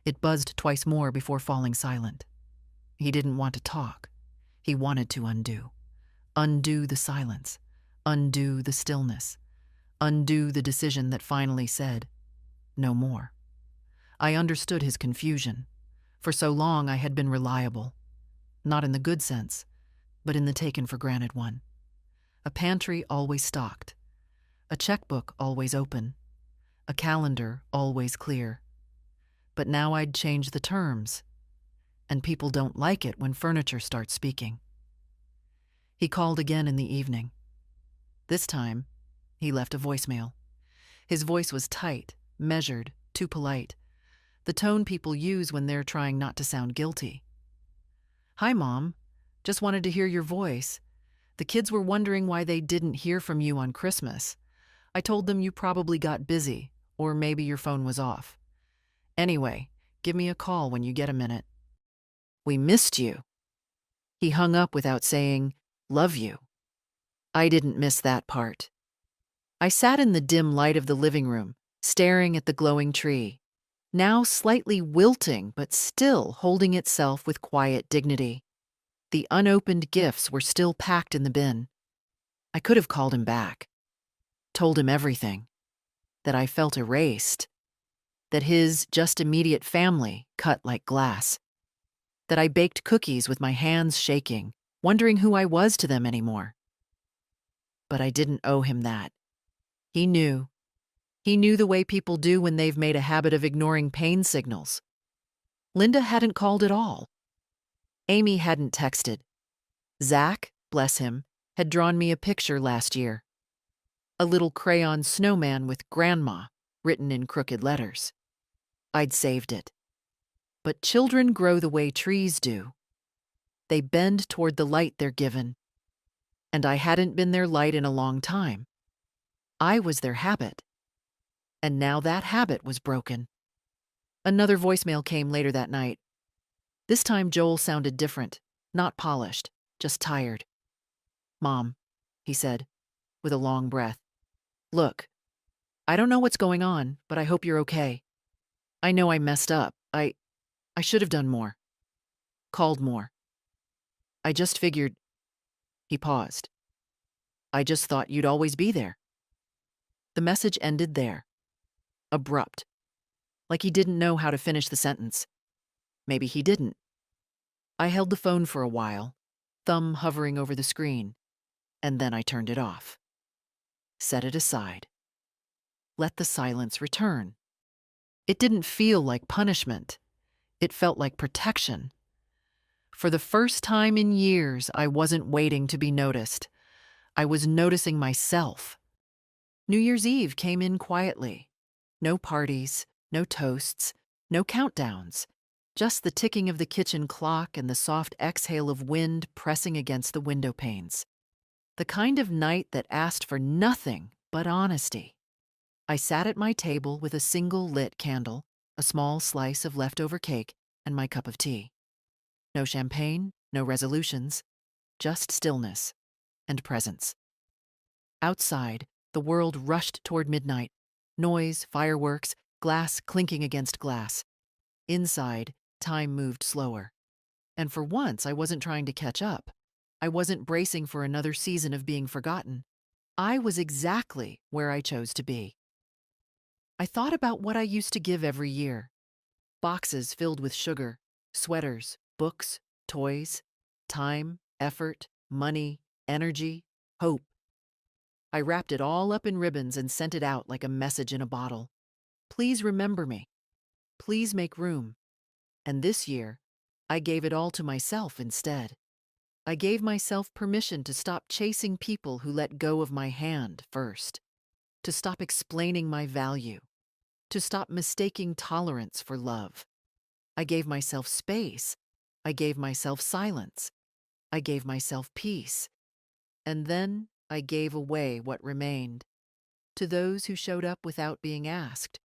It buzzed twice more before falling silent. He didn't want to talk. He wanted to undo. Undo the silence. Undo the stillness. Undo the decision that finally said, no more. I understood his confusion. For so long I had been reliable. Not in the good sense, but in the taken-for-granted one. A pantry always stocked. A checkbook always open. A calendar always clear. But now I'd change the terms. And people don't like it when furniture starts speaking. He called again in the evening. This time, he left a voicemail. His voice was tight, measured, too polite. The tone people use when they're trying not to sound guilty. Hi, Mom. Just wanted to hear your voice. The kids were wondering why they didn't hear from you on Christmas. I told them you probably got busy, or maybe your phone was off. Anyway, give me a call when you get a minute. We missed you. He hung up without saying, love you. I didn't miss that part. I sat in the dim light of the living room, staring at the glowing tree, now slightly wilting but still holding itself with quiet dignity. The unopened gifts were still packed in the bin. I could have called him back, told him everything, that I felt erased. that his just immediate family cut like glass, that I baked cookies with my hands shaking, wondering who I was to them anymore. But I didn't owe him that. He knew. He knew the way people do when they've made a habit of ignoring pain signals. Linda hadn't called at all. Amy hadn't texted. Zach, bless him, had drawn me a picture last year. A little crayon snowman with Grandma written in crooked letters. I'd saved it. But children grow the way trees do. They bend toward the light they're given. And I hadn't been their light in a long time. I was their habit. And now that habit was broken. Another voicemail came later that night. This time Joel sounded different, not polished, just tired. "Mom," he said, with a long breath. "Look, I don't know what's going on, but I hope you're okay. I know I messed up. I should have done more. Called more. I just figured—" He paused. "I just thought you'd always be there." The message ended there. Abrupt. Like he didn't know how to finish the sentence. Maybe he didn't. I held the phone for a while, thumb hovering over the screen, and then I turned it off. Set it aside. Let the silence return. It didn't feel like punishment. It felt like protection. For the first time in years, I wasn't waiting to be noticed. I was noticing myself. New Year's Eve came in quietly. No parties, no toasts, no countdowns. Just the ticking of the kitchen clock and the soft exhale of wind pressing against the window panes. The kind of night that asked for nothing but honesty. I sat at my table with a single lit candle, a small slice of leftover cake, and my cup of tea. No champagne, no resolutions, just stillness and presence. Outside, the world rushed toward midnight. Noise, fireworks, glass clinking against glass. Inside, time moved slower. And for once, I wasn't trying to catch up. I wasn't bracing for another season of being forgotten. I was exactly where I chose to be. I thought about what I used to give every year. Boxes filled with sugar, sweaters, books, toys, time, effort, money, energy, hope. I wrapped it all up in ribbons and sent it out like a message in a bottle. Please remember me. Please make room. And this year, I gave it all to myself instead. I gave myself permission to stop chasing people who let go of my hand first, to stop explaining my value, to stop mistaking tolerance for love. I gave myself space. I gave myself silence. I gave myself peace. And then I gave away what remained. To those who showed up without being asked,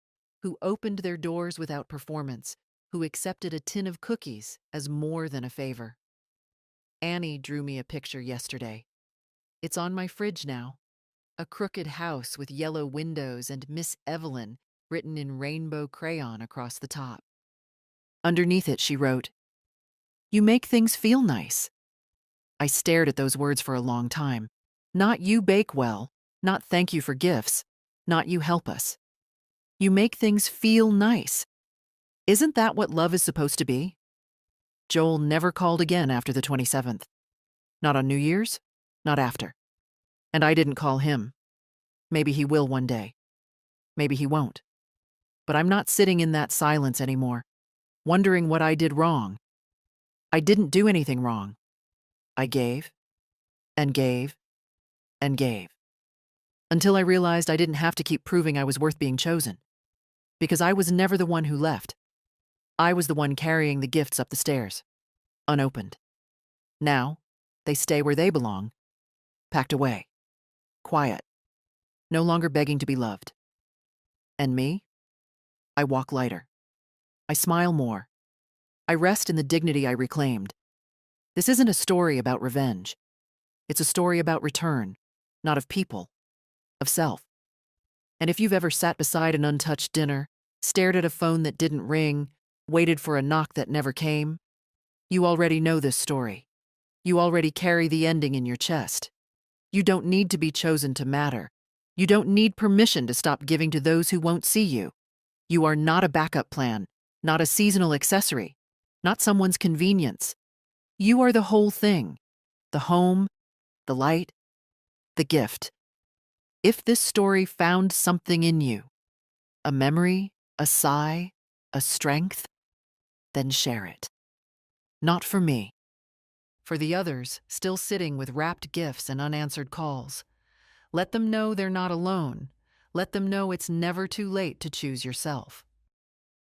who opened their doors without performance, who accepted a tin of cookies as more than a favor. Annie drew me a picture yesterday. It's on my fridge now. A crooked house with yellow windows and Miss Evelyn written in rainbow crayon across the top. Underneath it, she wrote, "You make things feel nice." I stared at those words for a long time. Not "you bake well," not "thank you for gifts," not "you help us." You make things feel nice. Isn't that what love is supposed to be? Joel never called again after the 27th. Not on New Year's, not after. And I didn't call him. Maybe he will one day. Maybe he won't. But I'm not sitting in that silence anymore, wondering what I did wrong. I didn't do anything wrong. I gave, and gave, and gave. Until I realized I didn't have to keep proving I was worth being chosen. Because I was never the one who left. I was the one carrying the gifts up the stairs, unopened. Now, they stay where they belong, packed away, quiet, no longer begging to be loved. And me? I walk lighter. I smile more. I rest in the dignity I reclaimed. This isn't a story about revenge. It's a story about return, not of people, of self. And if you've ever sat beside an untouched dinner, stared at a phone that didn't ring, waited for a knock that never came, you already know this story. You already carry the ending in your chest. You don't need to be chosen to matter. You don't need permission to stop giving to those who won't see you. You are not a backup plan, not a seasonal accessory, not someone's convenience. You are the whole thing, the home, the light, the gift. If this story found something in you, a memory, a sigh, a strength, then share it. Not for me. For the others, still sitting with wrapped gifts and unanswered calls. Let them know they're not alone. Let them know it's never too late to choose yourself.